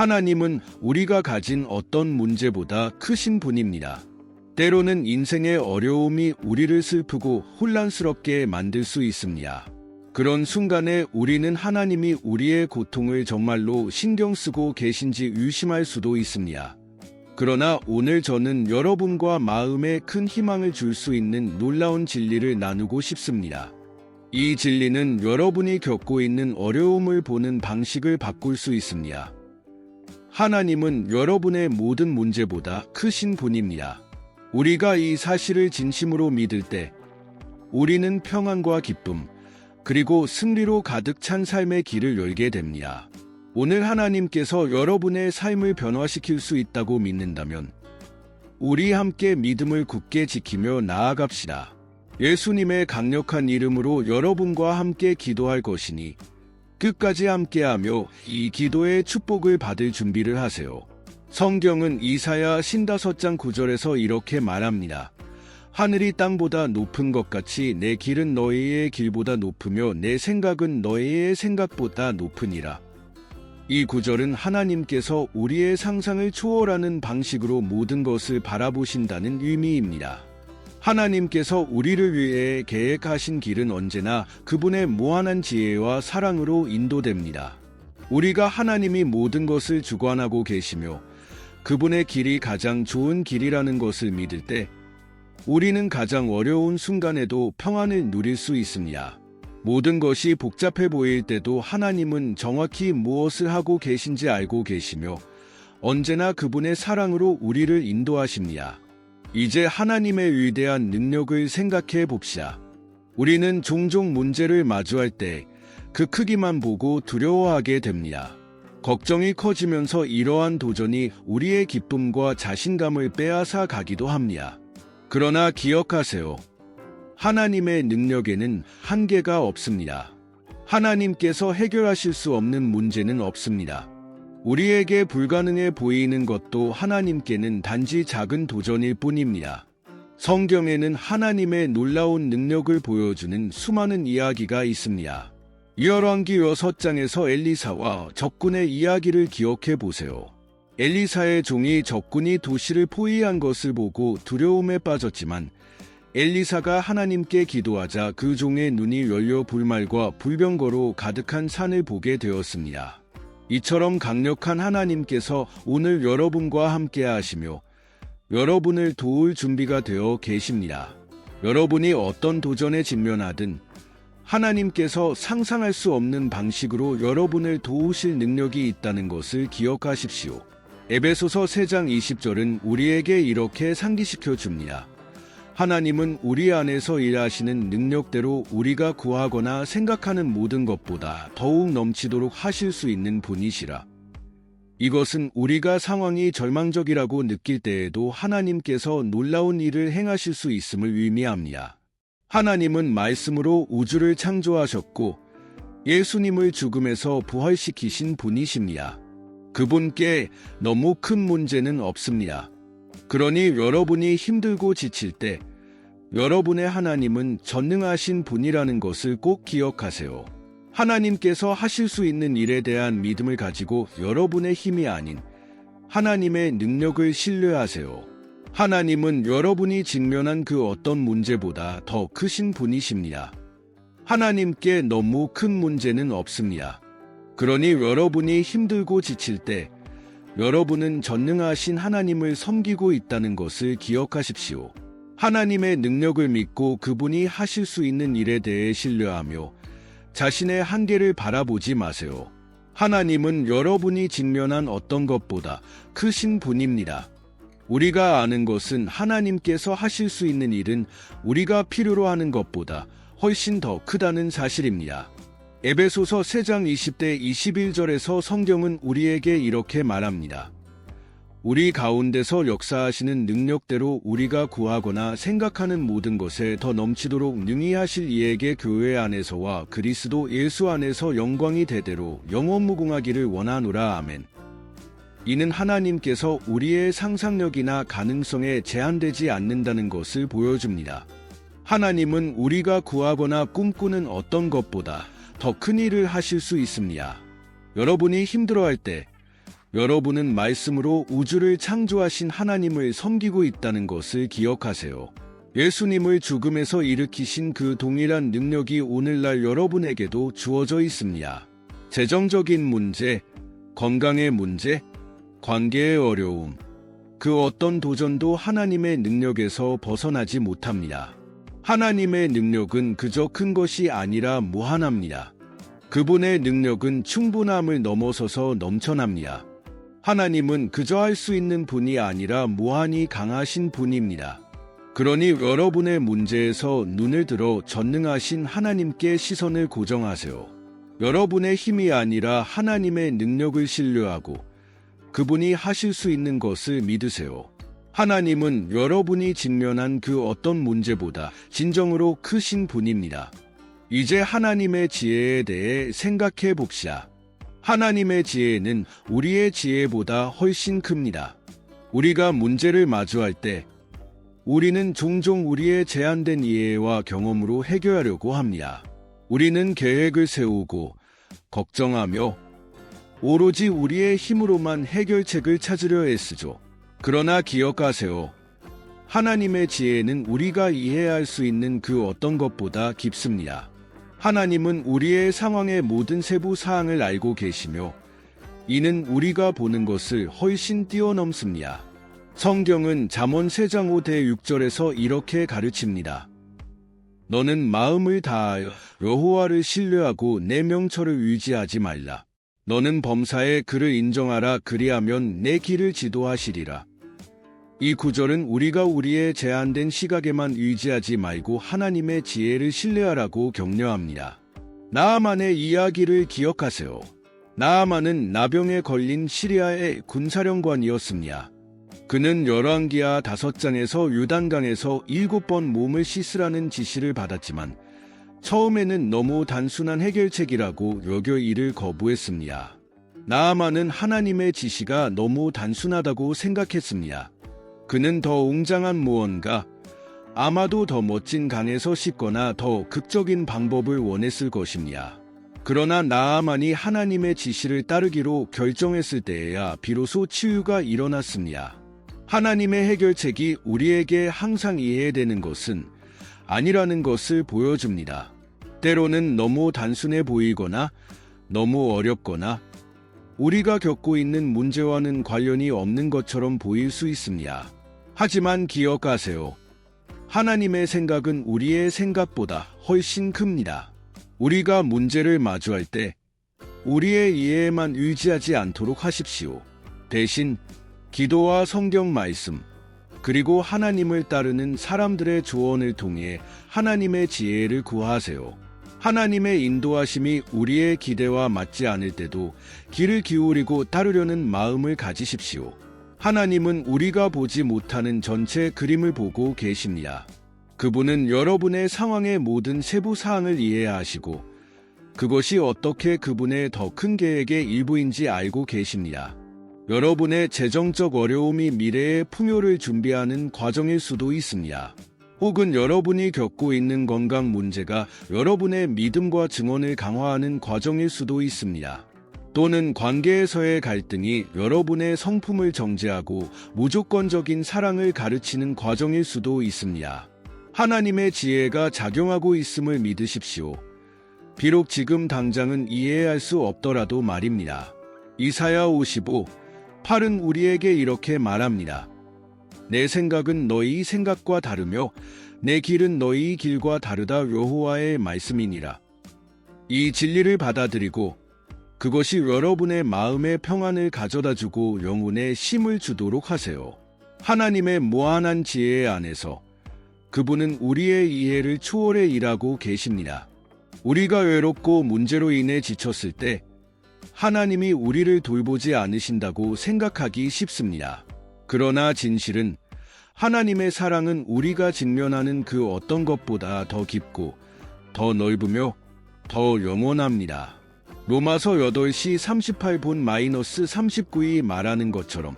하나님은 우리가 가진 어떤 문제보다 크신 분입니다. 때로는 인생의 어려움이 우리를 슬프고 혼란스럽게 만들 수 있습니다. 그런 순간에 우리는 하나님이 우리의 고통을 정말로 신경 쓰고 계신지 의심할 수도 있습니다. 그러나 오늘 저는 여러분과 마음에 큰 희망을 줄 수 있는 놀라운 진리를 나누고 싶습니다. 이 진리는 여러분이 겪고 있는 어려움을 보는 방식을 바꿀 수 있습니다. 하나님은 여러분의 모든 문제보다 크신 분입니다. 우리가 이 사실을 진심으로 믿을 때 우리는 평안과 기쁨, 그리고 승리로 가득 찬 삶의 길을 열게 됩니다. 오늘 하나님께서 여러분의 삶을 변화시킬 수 있다고 믿는다면 우리 함께 믿음을 굳게 지키며 나아갑시다. 예수님의 강력한 이름으로 여러분과 함께 기도할 것이니 끝까지 함께하며 이 기도의 축복을 받을 준비를 하세요. 성경은 이사야 55장 9절에서 이렇게 말합니다. 하늘이 땅보다 높은 것 같이 내 길은 너희의 길보다 높으며 내 생각은 너희의 생각보다 높으니라. 이 구절은 하나님께서 우리의 상상을 초월하는 방식으로 모든 것을 바라보신다는 의미입니다. 하나님께서 우리를 위해 계획하신 길은 언제나 그분의 무한한 지혜와 사랑으로 인도됩니다. 우리가 하나님이 모든 것을 주관하고 계시며 그분의 길이 가장 좋은 길이라는 것을 믿을 때 우리는 가장 어려운 순간에도 평안을 누릴 수 있습니다. 모든 것이 복잡해 보일 때도 하나님은 정확히 무엇을 하고 계신지 알고 계시며 언제나 그분의 사랑으로 우리를 인도하십니다. 이제 하나님의 위대한 능력을 생각해 봅시다. 우리는 종종 문제를 마주할 때 그 크기만 보고 두려워하게 됩니다. 걱정이 커지면서 이러한 도전이 우리의 기쁨과 자신감을 빼앗아 가기도 합니다. 그러나 기억하세요. 하나님의 능력에는 한계가 없습니다. 하나님께서 해결하실 수 없는 문제는 없습니다. 우리에게 불가능해 보이는 것도 하나님께는 단지 작은 도전일 뿐입니다. 성경에는 하나님의 놀라운 능력을 보여주는 수많은 이야기가 있습니다. 열왕기 6장에서 엘리사와 적군의 이야기를 기억해 보세요. 엘리사의 종이 적군이 도시를 포위한 것을 보고 두려움에 빠졌지만 엘리사가 하나님께 기도하자 그 종의 눈이 열려 불말과 불병거로 가득한 산을 보게 되었습니다. 이처럼 강력한 하나님께서 오늘 여러분과 함께 하시며 여러분을 도울 준비가 되어 계십니다. 여러분이 어떤 도전에 직면하든 하나님께서 상상할 수 없는 방식으로 여러분을 도우실 능력이 있다는 것을 기억하십시오. 에베소서 3장 20절은 우리에게 이렇게 상기시켜 줍니다. 하나님은 우리 안에서 일하시는 능력대로 우리가 구하거나 생각하는 모든 것보다 더욱 넘치도록 하실 수 있는 분이시라. 이것은 우리가 상황이 절망적이라고 느낄 때에도 하나님께서 놀라운 일을 행하실 수 있음을 의미합니다. 하나님은 말씀으로 우주를 창조하셨고 예수님을 죽음에서 부활시키신 분이십니다. 그분께 너무 큰 문제는 없습니다. 그러니 여러분이 힘들고 지칠 때 여러분의 하나님은 전능하신 분이라는 것을 꼭 기억하세요. 하나님께서 하실 수 있는 일에 대한 믿음을 가지고 여러분의 힘이 아닌 하나님의 능력을 신뢰하세요. 하나님은 여러분이 직면한 그 어떤 문제보다 더 크신 분이십니다. 하나님께 너무 큰 문제는 없습니다. 그러니 여러분이 힘들고 지칠 때 여러분은 전능하신 하나님을 섬기고 있다는 것을 기억하십시오. 하나님의 능력을 믿고 그분이 하실 수 있는 일에 대해 신뢰하며 자신의 한계를 바라보지 마세요. 하나님은 여러분이 직면한 어떤 것보다 크신 분입니다. 우리가 아는 것은 하나님께서 하실 수 있는 일은 우리가 필요로 하는 것보다 훨씬 더 크다는 사실입니다. 에베소서 3장 20대 21절에서 성경은 우리에게 이렇게 말합니다. 우리 가운데서 역사하시는 능력대로 우리가 구하거나 생각하는 모든 것에 더 넘치도록 능히 하실 이에게 교회 안에서와 그리스도 예수 안에서 영광이 대대로 영원무궁하기를 원하노라. 아멘. 이는 하나님께서 우리의 상상력이나 가능성에 제한되지 않는다는 것을 보여줍니다. 하나님은 우리가 구하거나 꿈꾸는 어떤 것보다 더 큰 일을 하실 수 있습니다. 여러분이 힘들어할 때 여러분은 말씀으로 우주를 창조하신 하나님을 섬기고 있다는 것을 기억하세요. 예수님을 죽음에서 일으키신 그 동일한 능력이 오늘날 여러분에게도 주어져 있습니다. 재정적인 문제, 건강의 문제, 관계의 어려움, 그 어떤 도전도 하나님의 능력에서 벗어나지 못합니다. 하나님의 능력은 그저 큰 것이 아니라 무한합니다. 그분의 능력은 충분함을 넘어서서 넘쳐납니다. 하나님은 그저 할 수 있는 분이 아니라 무한히 강하신 분입니다. 그러니 여러분의 문제에서 눈을 들어 전능하신 하나님께 시선을 고정하세요. 여러분의 힘이 아니라 하나님의 능력을 신뢰하고 그분이 하실 수 있는 것을 믿으세요. 하나님은 여러분이 직면한 그 어떤 문제보다 진정으로 크신 분입니다. 이제 하나님의 지혜에 대해 생각해 봅시다. 하나님의 지혜는 우리의 지혜보다 훨씬 큽니다. 우리가 문제를 마주할 때 우리는 종종 우리의 제한된 이해와 경험으로 해결하려고 합니다. 우리는 계획을 세우고 걱정하며 오로지 우리의 힘으로만 해결책을 찾으려 애쓰죠. 그러나 기억하세요. 하나님의 지혜는 우리가 이해할 수 있는 그 어떤 것보다 깊습니다. 하나님은 우리의 상황의 모든 세부 사항을 알고 계시며 이는 우리가 보는 것을 훨씬 뛰어넘습니다. 성경은 잠언 3장 5대 6절에서 이렇게 가르칩니다. 너는 마음을 다하여 여호와를 신뢰하고 내 명철을 의지하지 말라. 너는 범사에 그를 인정하라. 그리하면 내 길을 지도하시리라. 이 구절은 우리가 우리의 제한된 시각에만 의지하지 말고 하나님의 지혜를 신뢰하라고 격려합니다. 나아만의 이야기를 기억하세요. 나아만은 나병에 걸린 시리아의 군사령관이었습니다. 그는 열왕기하 5장에서 요단강에서 7번 몸을 씻으라는 지시를 받았지만 처음에는 너무 단순한 해결책이라고 여겨 이를 거부했습니다. 나아만은 하나님의 지시가 너무 단순하다고 생각했습니다. 그는 더 웅장한 무언가, 아마도 더 멋진 강에서 씻거나 더 극적인 방법을 원했을 것입니다. 그러나 나아만이 하나님의 지시를 따르기로 결정했을 때에야 비로소 치유가 일어났습니다. 하나님의 해결책이 우리에게 항상 이해되는 것은 아니라는 것을 보여줍니다. 때로는 너무 단순해 보이거나 너무 어렵거나 우리가 겪고 있는 문제와는 관련이 없는 것처럼 보일 수 있습니다. 하지만 기억하세요. 하나님의 생각은 우리의 생각보다 훨씬 큽니다. 우리가 문제를 마주할 때 우리의 이해에만 의지하지 않도록 하십시오. 대신 기도와 성경 말씀, 그리고 하나님을 따르는 사람들의 조언을 통해 하나님의 지혜를 구하세요. 하나님의 인도하심이 우리의 기대와 맞지 않을 때도 귀를 기울이고 따르려는 마음을 가지십시오. 하나님은 우리가 보지 못하는 전체 그림을 보고 계십니다. 그분은 여러분의 상황의 모든 세부 사항을 이해하시고 그것이 어떻게 그분의 더 큰 계획의 일부인지 알고 계십니다. 여러분의 재정적 어려움이 미래의 풍요를 준비하는 과정일 수도 있습니다. 혹은 여러분이 겪고 있는 건강 문제가 여러분의 믿음과 증언을 강화하는 과정일 수도 있습니다. 또는 관계에서의 갈등이 여러분의 성품을 정죄하고 무조건적인 사랑을 가르치는 과정일 수도 있습니다. 하나님의 지혜가 작용하고 있음을 믿으십시오. 비록 지금 당장은 이해할 수 없더라도 말입니다. 이사야 55, 8은 우리에게 이렇게 말합니다. 내 생각은 너희 생각과 다르며 내 길은 너희 길과 다르다. 여호와의 말씀이니라. 이 진리를 받아들이고 그것이 여러분의 마음의 평안을 가져다주고 영혼에 쉼을 주도록 하세요. 하나님의 무한한 지혜 안에서 그분은 우리의 이해를 초월해 일하고 계십니다. 우리가 외롭고 문제로 인해 지쳤을 때 하나님이 우리를 돌보지 않으신다고 생각하기 쉽습니다. 그러나 진실은 하나님의 사랑은 우리가 직면하는 그 어떤 것보다 더 깊고 더 넓으며 더 영원합니다. 로마서 8시 38분 -39이 말하는 것처럼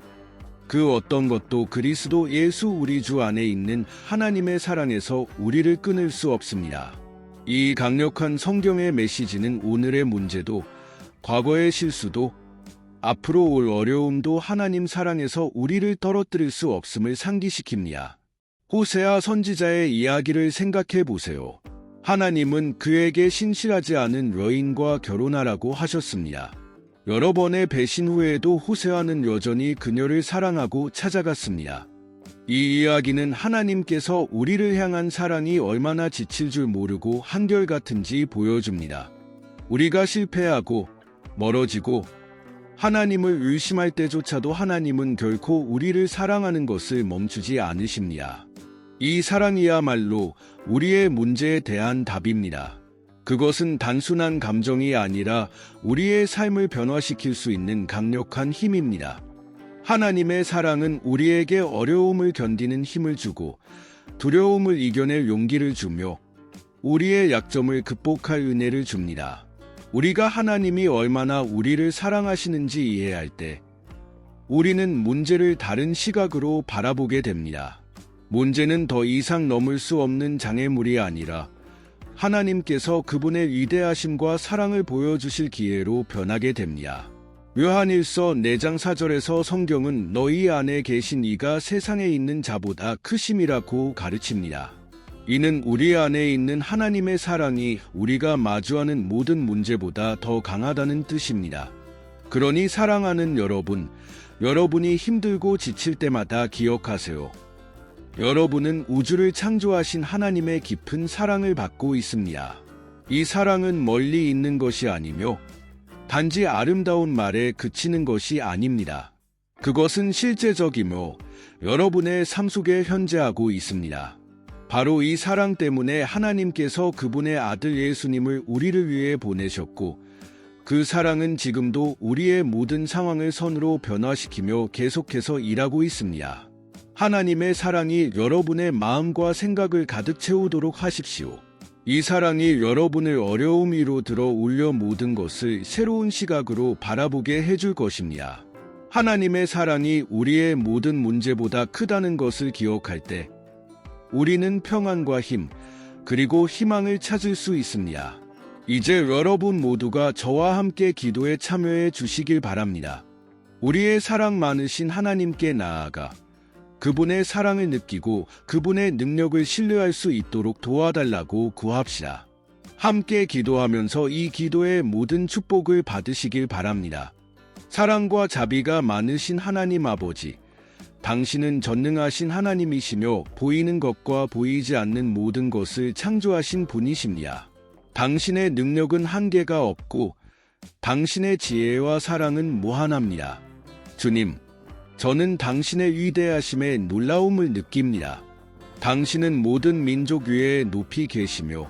그 어떤 것도 그리스도 예수 우리 주 안에 있는 하나님의 사랑에서 우리를 끊을 수 없습니다. 이 강력한 성경의 메시지는 오늘의 문제도 과거의 실수도 앞으로 올 어려움도 하나님 사랑에서 우리를 떨어뜨릴 수 없음을 상기시킵니다. 호세아 선지자의 이야기를 생각해 보세요. 하나님은 그에게 신실하지 않은 여인과 결혼하라고 하셨습니다. 여러 번의 배신 후에도 호세아는 여전히 그녀를 사랑하고 찾아갔습니다. 이 이야기는 하나님께서 우리를 향한 사랑이 얼마나 지칠 줄 모르고 한결같은지 보여줍니다. 우리가 실패하고 멀어지고 하나님을 의심할 때조차도 하나님은 결코 우리를 사랑하는 것을 멈추지 않으십니다. 이 사랑이야말로 우리의 문제에 대한 답입니다. 그것은 단순한 감정이 아니라 우리의 삶을 변화시킬 수 있는 강력한 힘입니다. 하나님의 사랑은 우리에게 어려움을 견디는 힘을 주고 두려움을 이겨낼 용기를 주며 우리의 약점을 극복할 은혜를 줍니다. 우리가 하나님이 얼마나 우리를 사랑하시는지 이해할 때 우리는 문제를 다른 시각으로 바라보게 됩니다. 문제는 더 이상 넘을 수 없는 장애물이 아니라 하나님께서 그분의 위대하심과 사랑을 보여주실 기회로 변하게 됩니다. 요한일서 4장 4절에서 성경은 너희 안에 계신 이가 세상에 있는 자보다 크심이라고 가르칩니다. 이는 우리 안에 있는 하나님의 사랑이 우리가 마주하는 모든 문제보다 더 강하다는 뜻입니다. 그러니 사랑하는 여러분, 여러분이 힘들고 지칠 때마다 기억하세요. 여러분은 우주를 창조하신 하나님의 깊은 사랑을 받고 있습니다. 이 사랑은 멀리 있는 것이 아니며 단지 아름다운 말에 그치는 것이 아닙니다. 그것은 실제적이며 여러분의 삶 속에 현재하고 있습니다. 바로 이 사랑 때문에 하나님께서 그분의 아들 예수님을 우리를 위해 보내셨고 그 사랑은 지금도 우리의 모든 상황을 선으로 변화시키며 계속해서 일하고 있습니다. 하나님의 사랑이 여러분의 마음과 생각을 가득 채우도록 하십시오. 이 사랑이 여러분을 어려움 위로 들어 올려 모든 것을 새로운 시각으로 바라보게 해줄 것입니다. 하나님의 사랑이 우리의 모든 문제보다 크다는 것을 기억할 때 우리는 평안과 힘, 그리고 희망을 찾을 수 있습니다. 이제 여러분 모두가 저와 함께 기도에 참여해 주시길 바랍니다. 우리의 사랑 많으신 하나님께 나아가 그분의 사랑을 느끼고 그분의 능력을 신뢰할 수 있도록 도와달라고 구합시다. 함께 기도하면서 이 기도의 모든 축복을 받으시길 바랍니다. 사랑과 자비가 많으신 하나님 아버지, 당신은 전능하신 하나님이시며 보이는 것과 보이지 않는 모든 것을 창조하신 분이십니다. 당신의 능력은 한계가 없고 당신의 지혜와 사랑은 무한합니다. 주님, 저는 당신의 위대하심에 놀라움을 느낍니다. 당신은 모든 민족 위에 높이 계시며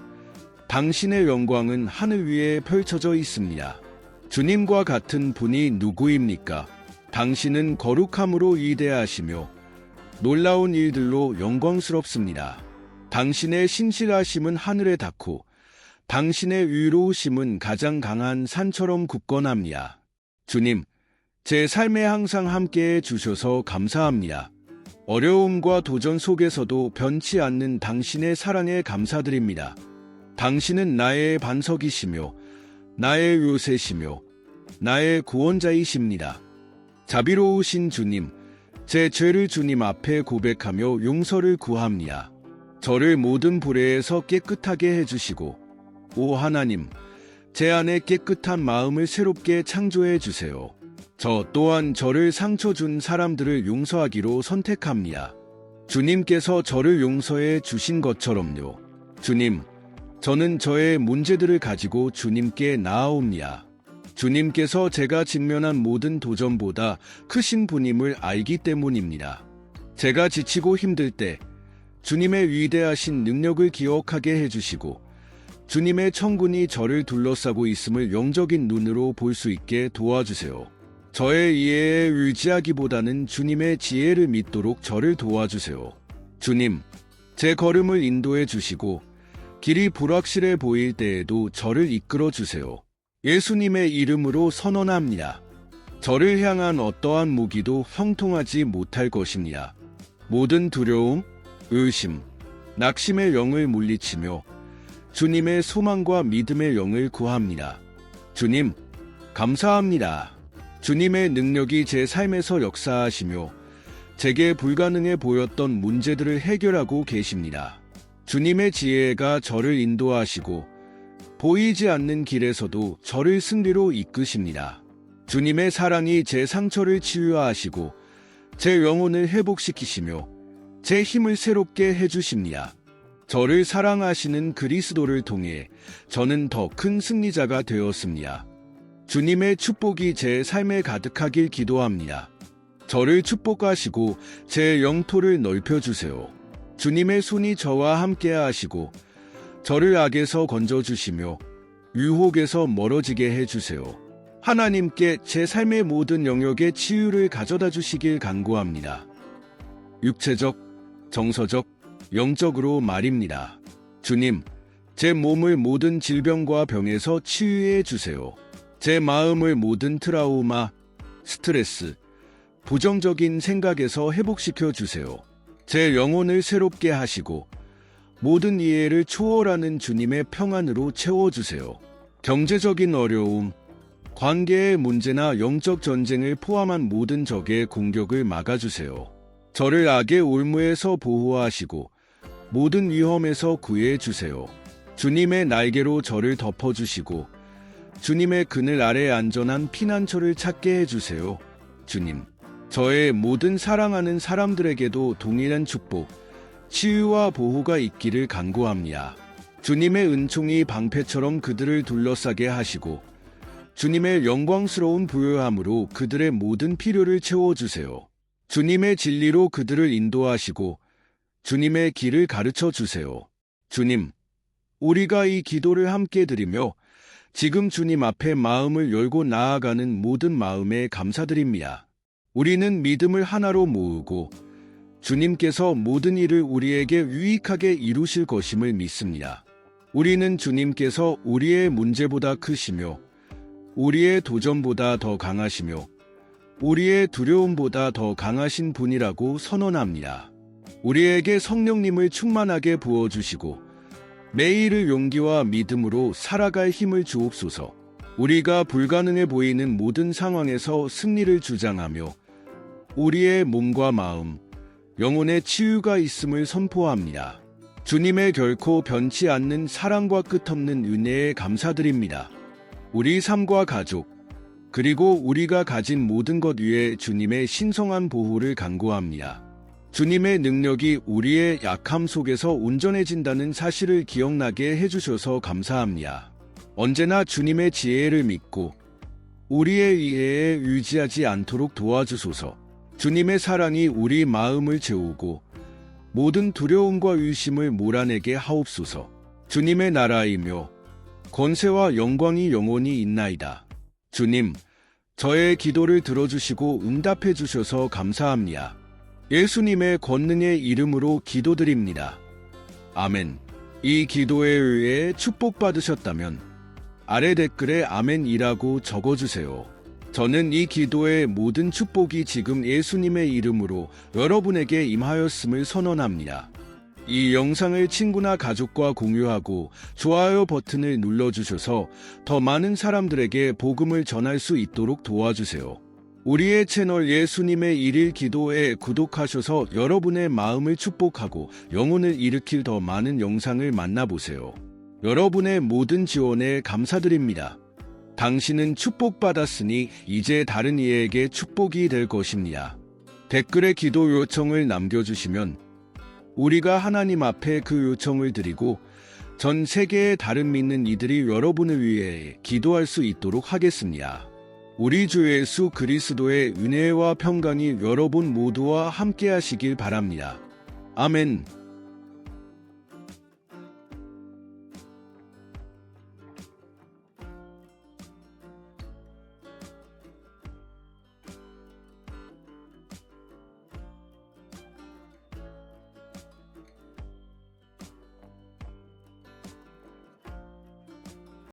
당신의 영광은 하늘 위에 펼쳐져 있습니다. 주님과 같은 분이 누구입니까? 당신은 거룩함으로 위대하시며 놀라운 일들로 영광스럽습니다. 당신의 신실하심은 하늘에 닿고 당신의 위로우심은 가장 강한 산처럼 굳건합니다. 주님, 제 삶에 항상 함께해 주셔서 감사합니다. 어려움과 도전 속에서도 변치 않는 당신의 사랑에 감사드립니다. 당신은 나의 반석이시며 나의 요새시며 나의 구원자이십니다. 자비로우신 주님, 제 죄를 주님 앞에 고백하며 용서를 구합니다. 저를 모든 불의에서 깨끗하게 해주시고 오 하나님, 제 안에 깨끗한 마음을 새롭게 창조해 주세요. 저 또한 저를 상처 준 사람들을 용서하기로 선택합니다. 주님께서 저를 용서해 주신 것처럼요. 주님, 저는 저의 문제들을 가지고 주님께 나아옵니다. 주님께서 제가 직면한 모든 도전보다 크신 분임을 알기 때문입니다. 제가 지치고 힘들 때 주님의 위대하신 능력을 기억하게 해주시고 주님의 천군이 저를 둘러싸고 있음을 영적인 눈으로 볼 수 있게 도와주세요. 저의 이해에 의지하기보다는 주님의 지혜를 믿도록 저를 도와주세요. 주님, 제 걸음을 인도해 주시고 길이 불확실해 보일 때에도 저를 이끌어 주세요. 예수님의 이름으로 선언합니다. 저를 향한 어떠한 무기도 형통하지 못할 것입니다. 모든 두려움, 의심, 낙심의 영을 물리치며 주님의 소망과 믿음의 영을 구합니다. 주님, 감사합니다. 주님의 능력이 제 삶에서 역사하시며 제게 불가능해 보였던 문제들을 해결하고 계십니다. 주님의 지혜가 저를 인도하시고 보이지 않는 길에서도 저를 승리로 이끄십니다. 주님의 사랑이 제 상처를 치유하시고 제 영혼을 회복시키시며 제 힘을 새롭게 해주십니다. 저를 사랑하시는 그리스도를 통해 저는 더 큰 승리자가 되었습니다. 주님의 축복이 제 삶에 가득하길 기도합니다. 저를 축복하시고 제 영토를 넓혀주세요. 주님의 손이 저와 함께 하시고 저를 악에서 건져주시며 유혹에서 멀어지게 해주세요. 하나님께 제 삶의 모든 영역에 치유를 가져다 주시길 간구합니다. 육체적, 정서적, 영적으로 말입니다. 주님, 제 몸을 모든 질병과 병에서 치유해 주세요. 제 마음을 모든 트라우마, 스트레스, 부정적인 생각에서 회복시켜 주세요. 제 영혼을 새롭게 하시고 모든 이해를 초월하는 주님의 평안으로 채워주세요. 경제적인 어려움, 관계의 문제나 영적 전쟁을 포함한 모든 적의 공격을 막아주세요. 저를 악의 올무에서 보호하시고 모든 위험에서 구해주세요. 주님의 날개로 저를 덮어주시고 주님의 그늘 아래 안전한 피난처를 찾게 해주세요. 주님, 저의 모든 사랑하는 사람들에게도 동일한 축복, 치유와 보호가 있기를 간구합니다. 주님의 은총이 방패처럼 그들을 둘러싸게 하시고 주님의 영광스러운 부요함으로 그들의 모든 필요를 채워주세요. 주님의 진리로 그들을 인도하시고 주님의 길을 가르쳐 주세요. 주님, 우리가 이 기도를 함께 드리며 지금 주님 앞에 마음을 열고 나아가는 모든 마음에 감사드립니다. 우리는 믿음을 하나로 모으고 주님께서 모든 일을 우리에게 유익하게 이루실 것임을 믿습니다. 우리는 주님께서 우리의 문제보다 크시며 우리의 도전보다 더 강하시며 우리의 두려움보다 더 강하신 분이라고 선언합니다. 우리에게 성령님을 충만하게 부어주시고 매일을 용기와 믿음으로 살아갈 힘을 주옵소서. 우리가 불가능해 보이는 모든 상황에서 승리를 주장하며 우리의 몸과 마음, 영혼의 치유가 있음을 선포합니다. 주님의 결코 변치 않는 사랑과 끝없는 은혜에 감사드립니다. 우리 삶과 가족, 그리고 우리가 가진 모든 것 위에 주님의 신성한 보호를 간구합니다. 주님의 능력이 우리의 약함 속에서 온전해진다는 사실을 기억나게 해주셔서 감사합니다. 언제나 주님의 지혜를 믿고 우리의 이해에 유지하지 않도록 도와주소서. 주님의 사랑이 우리 마음을 채우고 모든 두려움과 의심을 몰아내게 하옵소서. 주님의 나라이며 권세와 영광이 영원히 있나이다. 주님, 저의 기도를 들어주시고 응답해 주셔서 감사합니다. 예수님의 권능의 이름으로 기도드립니다. 아멘. 이 기도에 의해 축복받으셨다면 아래 댓글에 아멘이라고 적어주세요. 저는 이 기도의 모든 축복이 지금 예수님의 이름으로 여러분에게 임하였음을 선언합니다. 이 영상을 친구나 가족과 공유하고 좋아요 버튼을 눌러주셔서 더 많은 사람들에게 복음을 전할 수 있도록 도와주세요. 우리의 채널 예수님의 일일 기도에 구독하셔서 여러분의 마음을 축복하고 영혼을 일으킬 더 많은 영상을 만나보세요. 여러분의 모든 지원에 감사드립니다. 당신은 축복받았으니 이제 다른 이에게 축복이 될 것입니다. 댓글에 기도 요청을 남겨주시면 우리가 하나님 앞에 그 요청을 드리고 전 세계의 다른 믿는 이들이 여러분을 위해 기도할 수 있도록 하겠습니다. 우리 주 예수 그리스도의 은혜와 평강이 여러분 모두와 함께 하시길 바랍니다. 아멘.